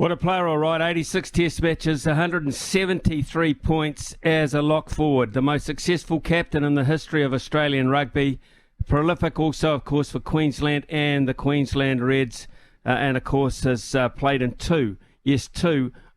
What a player, all right. 86 test matches, 173 points as a lock forward. The most successful captain in the history of Australian rugby. Prolific also, of course, for Queensland and the Queensland Reds. And, of course, has played in two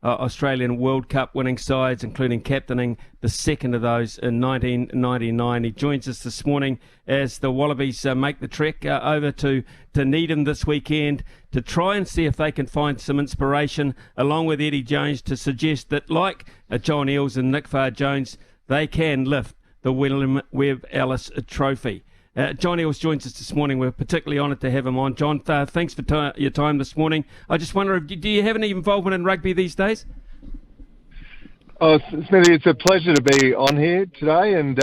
Australian World Cup winning sides, including captaining the second of those in 1999. He joins us this morning as the Wallabies make the trek over to Dunedin this weekend to try and see if they can find some inspiration, along with Eddie Jones, to suggest that, like John Eales and Nick Farr-Jones, they can lift the William Webb Ellis Trophy. John Eales joins us this morning. We're particularly honoured to have him on. John, thanks for your time this morning. I just wonder, do you have any involvement in rugby these days? Oh, Smithy, it's a pleasure to be on here today, and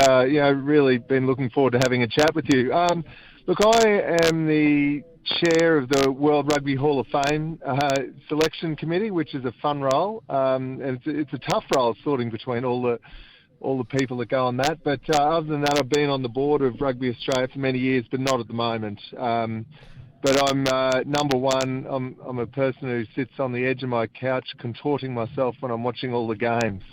really been looking forward to having a chat with you. Look, I am the chair of the World Rugby Hall of Fame selection committee, which is a fun role, and it's a tough role sorting between all the people that go on that. But other than that, I've been on the board of Rugby Australia for many years, but not at the moment. But I'm number one. I'm a person who sits on the edge of my couch contorting myself when I'm watching all the games.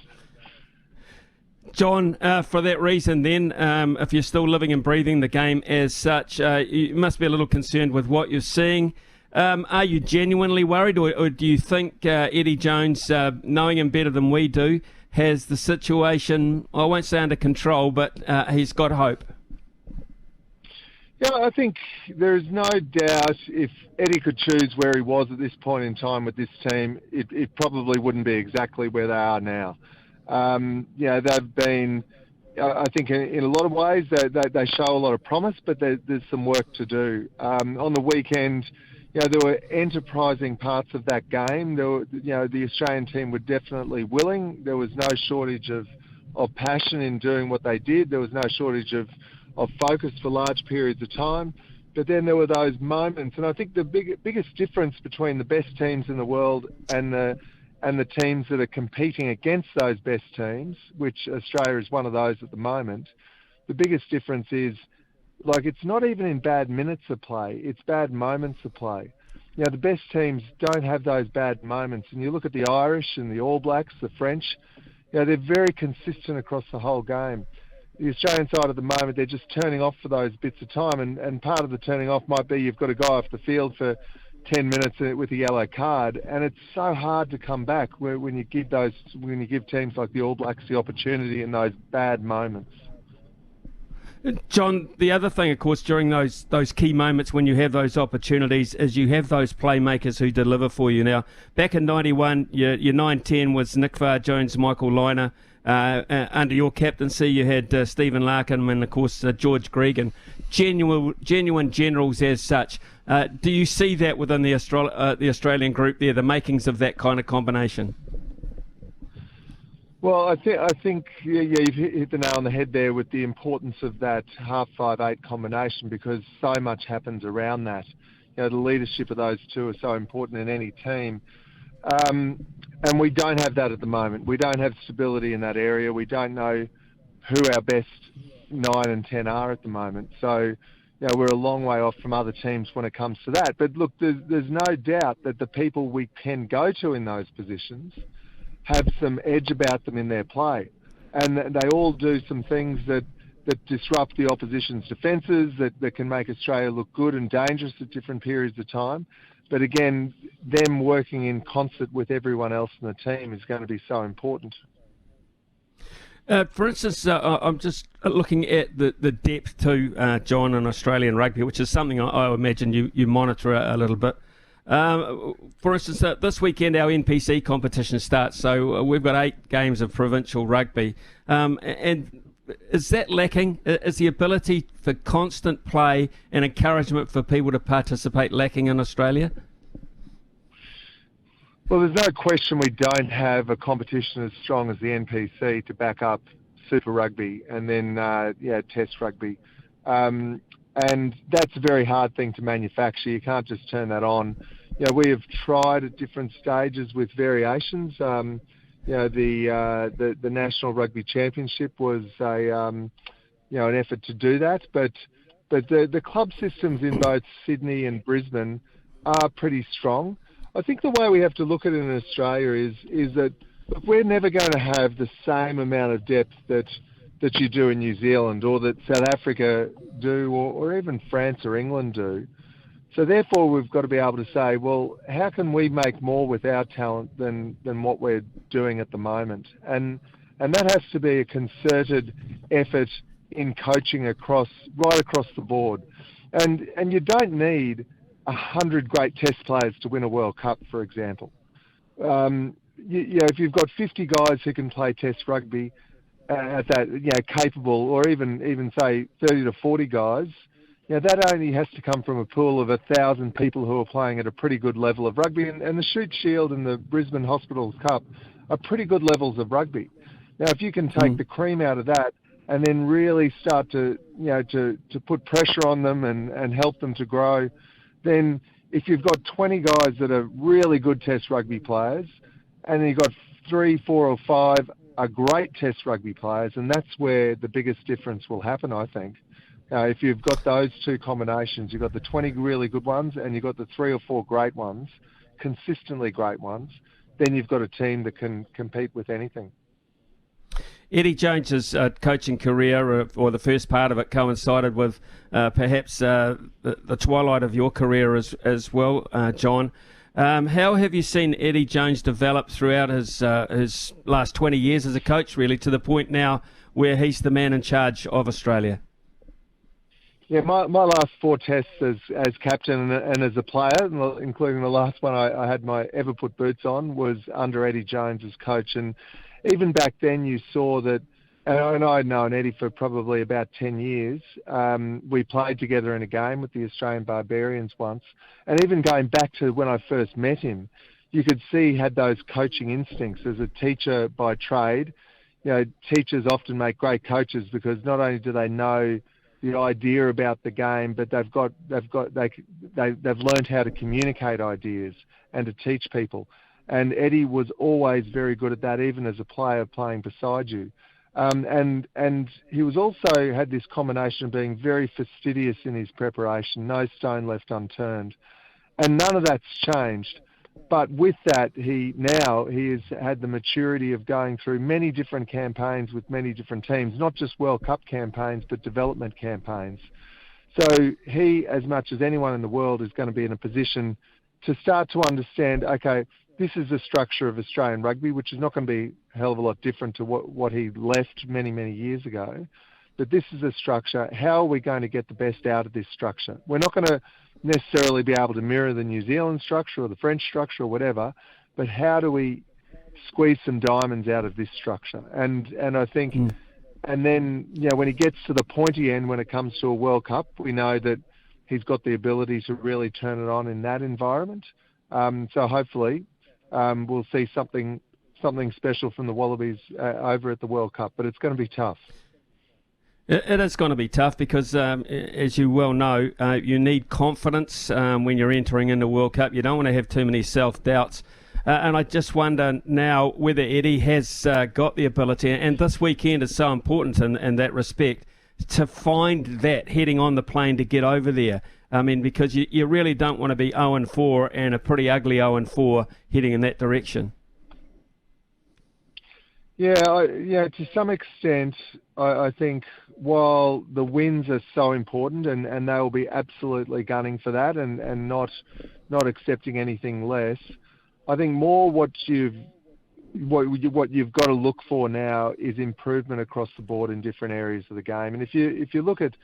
John, for that reason then, if you're still living and breathing the game as such, you must be a little concerned with what you're seeing. Are you genuinely worried, or do you think Eddie Jones, knowing him better than we do, has the situation, I won't say under control, but he's got hope? Yeah, I think there's no doubt if Eddie could choose where he was at this point in time with this team, it probably wouldn't be exactly where they are now. They've been, I think in a lot of ways, they show a lot of promise, but there's some work to do. On the weekend, there were enterprising parts of that game. The Australian team were definitely willing. There was no shortage of passion in doing what they did. There was no shortage of focus for large periods of time. But then there were those moments, and I think the biggest difference between the best teams in the world and the teams that are competing against those best teams, which Australia is one of those at the moment, the biggest difference is, it's not even in bad minutes of play, it's bad moments of play. The best teams don't have those bad moments. And you look at the Irish and the All Blacks, the French, they're very consistent across the whole game. The Australian side at the moment, they're just turning off for those bits of time. And part of the turning off might be you've got a guy off the field for 10 minutes with a yellow card. And it's so hard to come back when you give teams like the All Blacks the opportunity in those bad moments. John, the other thing, of course, during those key moments when you have those opportunities is you have those playmakers who deliver for you. Now, back in 91, your 9-10 was Nick Farr-Jones, Michael Lynagh. Under your captaincy, you had Stephen Larkham and, of course, George Gregan. Genuine generals as such. Do you see that within the Australian group there, the makings of that kind of combination? Well, I think you've hit the nail on the head there with the importance of that 5'8" combination, because so much happens around that. The leadership of those two are so important in any team. And we don't have that at the moment. We don't have stability in that area. We don't know who our best 9 and 10 are at the moment. So, we're a long way off from other teams when it comes to that. But look, there's no doubt that the people we can go to in those positions have some edge about them in their play. And they all do some things that disrupt the opposition's defences, that can make Australia look good and dangerous at different periods of time. But again, them working in concert with everyone else in the team is going to be so important. For instance, I'm just looking at the depth too, John, in Australian rugby, which is something I imagine you monitor a little bit. For instance, this weekend our NPC competition starts, so we've got 8 games of provincial rugby. And is that lacking? Is the ability for constant play and encouragement for people to participate lacking in Australia? Well, there's no question we don't have a competition as strong as the NPC to back up Super Rugby and then Test Rugby. And that's a very hard thing to manufacture. You can't just turn that on. We have tried at different stages with variations. The National Rugby Championship was an effort to do that, but the club systems in both Sydney and Brisbane are pretty strong. I think the way we have to look at it in Australia is that look, we're never going to have the same amount of depth that you do in New Zealand or that South Africa do or even France or England do. So therefore, we've got to be able to say, well, how can we make more with our talent than what we're doing at the moment? And that has to be a concerted effort in coaching right across the board. And you don't need 100 great test players to win a World Cup, for example. If you've got 50 guys who can play test rugby at that, capable, or even say 30 to 40 guys, that only has to come from a pool of 1,000 people who are playing at a pretty good level of rugby. And the Shute Shield and the Brisbane Hospitals Cup are pretty good levels of rugby. Now, if you can take the cream out of that and then really start to put pressure on them and help them to grow, then if you've got 20 guys that are really good test rugby players, and then you've got 3, 4 or 5 are great test rugby players, and that's where the biggest difference will happen, I think. If you've got those two combinations, you've got the 20 really good ones and you've got the 3 or 4 great ones, consistently great ones, then you've got a team that can compete with anything. Eddie Jones's coaching career, or the first part of it, coincided with perhaps the twilight of your career as well, John. How have you seen Eddie Jones develop throughout his last 20 years as a coach, really, to the point now where he's the man in charge of Australia? Yeah, my last 4 tests as captain and as a player, including the last one I had my ever put boots on, was under Eddie Jones as coach. And even back then you saw that, and I'd known Eddie for probably about 10 years. We played together in a game with the Australian Barbarians once. And even going back to when I first met him, you could see he had those coaching instincts. As a teacher by trade, teachers often make great coaches because not only do they know the idea about the game, but they've learned how to communicate ideas and to teach people. And Eddie was always very good at that, even as a player playing beside you. And he was also had this combination of being very fastidious in his preparation, no stone left unturned. And none of that's changed. But with that, he has had the maturity of going through many different campaigns with many different teams, not just World Cup campaigns, but development campaigns. So he, as much as anyone in the world, is going to be in a position to start to understand, okay, this is the structure of Australian rugby, which is not going to be a hell of a lot different to what he left many, many years ago. But this is a structure. How are we going to get the best out of this structure? We're not going to necessarily be able to mirror the New Zealand structure or the French structure or whatever, but how do we squeeze some diamonds out of this structure? And I think, and then, when he gets to the pointy end when it comes to a World Cup, we know that he's got the ability to really turn it on in that environment. So hopefully we'll see something special from the Wallabies over at the World Cup, but it's going to be tough. It is going to be tough because, as you well know, you need confidence when you're entering into the World Cup. You don't want to have too many self-doubts. And I just wonder now whether Eddie has got the ability, and this weekend is so important in that respect, to find that heading on the plane to get over there. I mean, because you really don't want to be 0-4 and a pretty ugly 0-4 heading in that direction. Yeah, to some extent, I think while the wins are so important and they will be absolutely gunning for that and not accepting anything less, I think more what you've got to look for now is improvement across the board in different areas of the game. And if you look at,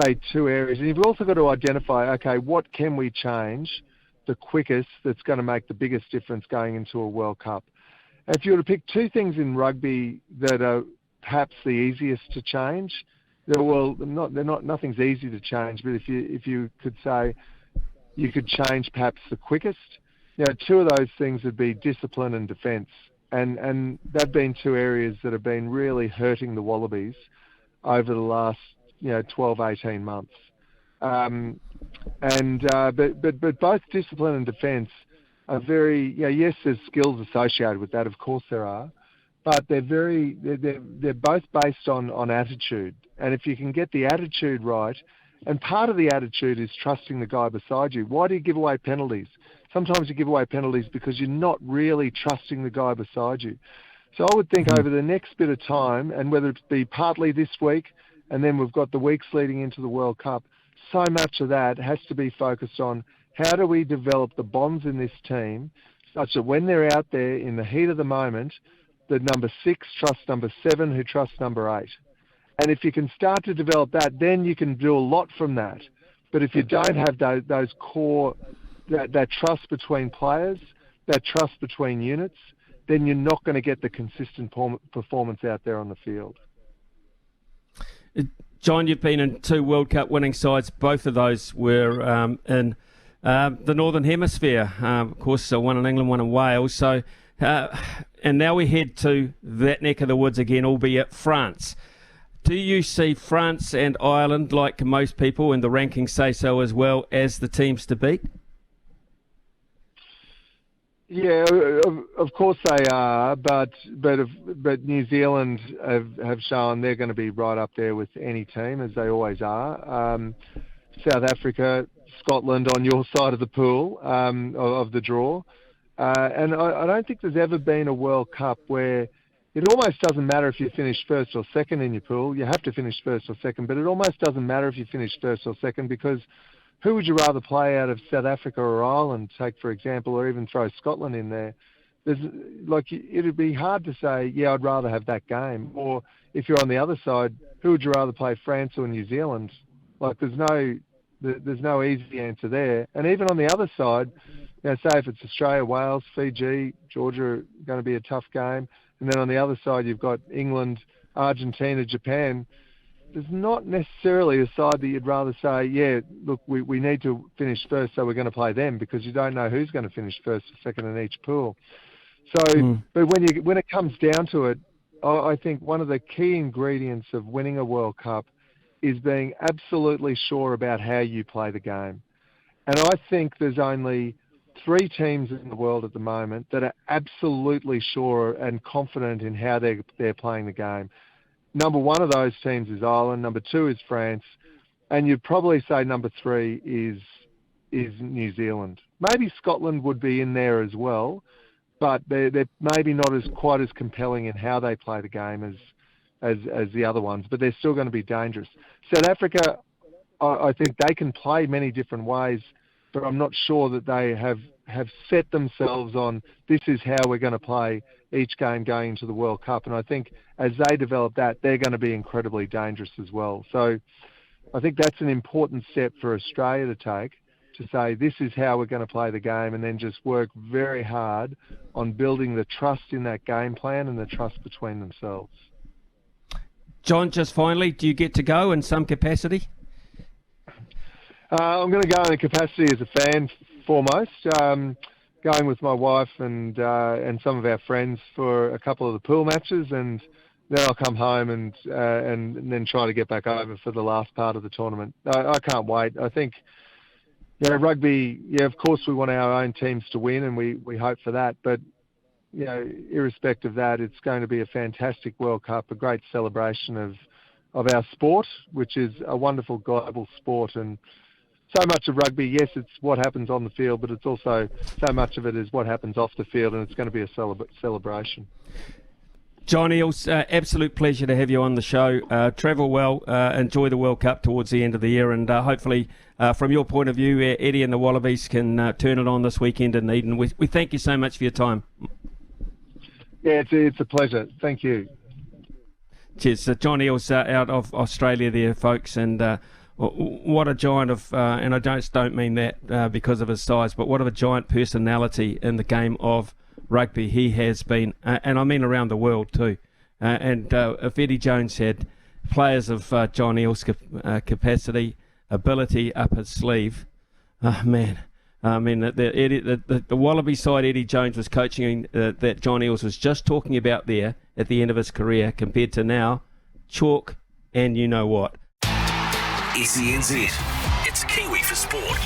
say, 2 areas, and you've also got to identify, okay, what can we change the quickest that's going to make the biggest difference going into a World Cup? If you were to pick 2 things in rugby that are perhaps the easiest to change, nothing's easy to change, but if you could say you could change perhaps the quickest, 2 of those things would be discipline and defence, and they've been 2 areas that have been really hurting the Wallabies over the last 12-18 months. But both discipline and defence are very, yes, there's skills associated with that, of course there are, but they're both based on attitude. And if you can get the attitude right, and part of the attitude is trusting the guy beside you. Why do you give away penalties? sometimes you give away penalties because you're not really trusting the guy beside you. So I would think over the next bit of time, and whether it be partly this week, and then we've got the weeks leading into the World Cup, so much of that has to be focused on how do we develop the bonds in this team such that when they're out there in the heat of the moment, the number 6 trusts number 7 who trusts number 8. And if you can start to develop that, then you can do a lot from that. But if you don't have those core, that trust between players, that trust between units, then you're not going to get the consistent performance out there on the field. John, you've been in 2 World Cup winning sides. Both of those were in the Northern Hemisphere. Of course, one in England, one in Wales. So, and now we head to that neck of the woods again, albeit France. Do you see France and Ireland, like most people, and the rankings say so as well, as the teams to beat? Yeah, of course they are, but New Zealand have shown they're going to be right up there with any team, as they always are. South Africa, Scotland on your side of the pool, of the draw. And I don't think there's ever been a World Cup where it almost doesn't matter if you finish first or second in your pool. You have to finish first or second, but it almost doesn't matter if you finish first or second, because who would you rather play out of South Africa or Ireland, take for example, or even throw Scotland in there? It'd be hard to say, yeah, I'd rather have that game. Or if you're on the other side, who would you rather play, France or New Zealand? There's no easy answer there. And even on the other side, say if it's Australia, Wales, Fiji, Georgia are going to be a tough game. And then on the other side, you've got England, Argentina, Japan. There's not necessarily a side that you'd rather say, yeah, look, we need to finish first, so we're going to play them, because you don't know who's going to finish first or second in each pool. So, but when it comes down to it, I think one of the key ingredients of winning a World Cup is being absolutely sure about how you play the game. And I think there's only 3 teams in the world at the moment that are absolutely sure and confident in how they're playing the game. Number 1 of those teams is Ireland. Number 2 is France, and you'd probably say number 3 is New Zealand. Maybe Scotland would be in there as well, but they're maybe not quite as compelling in how they play the game as the other ones. But they're still going to be dangerous. South Africa, I think they can play many different ways, but I'm not sure that they have set themselves on this is how we're going to play each game going into the World Cup. And I think as they develop that, they're going to be incredibly dangerous as well. So I think that's an important step for Australia to take, to say this is how we're going to play the game, and then just work very hard on building the trust in that game plan and the trust between themselves. John, just finally, do you get to go in some capacity? I'm going to go in a capacity as a fan foremost, going with my wife and some of our friends for a couple of the pool matches, and then I'll come home and then try to get back over for the last part of the tournament. I can't wait. I think, rugby, of course we want our own teams to win, and we hope for that, but irrespective of that, it's going to be a fantastic World Cup, a great celebration of our sport, which is a wonderful global sport. And so much of rugby, yes, it's what happens on the field, but it's also so much of it is what happens off the field, and it's going to be a celebration. John Eales, absolute pleasure to have you on the show. Travel well, enjoy the World Cup towards the end of the year, and hopefully, from your point of view, Eddie and the Wallabies can turn it on this weekend in Eden. We thank you so much for your time. Yeah, it's a pleasure. Thank you. Cheers. John Eales out of Australia there, folks, and what a giant of, and I don't mean that because of his size, but what of a giant personality in the game of rugby he has been, and I mean around the world too. And if Eddie Jones had players of John Eales' capacity, ability up his sleeve, man. I mean, the Wallaby side Eddie Jones was coaching, that John Eales was just talking about there at the end of his career, compared to now, chalk and you know what. SENZ. It's Kiwi for Sport.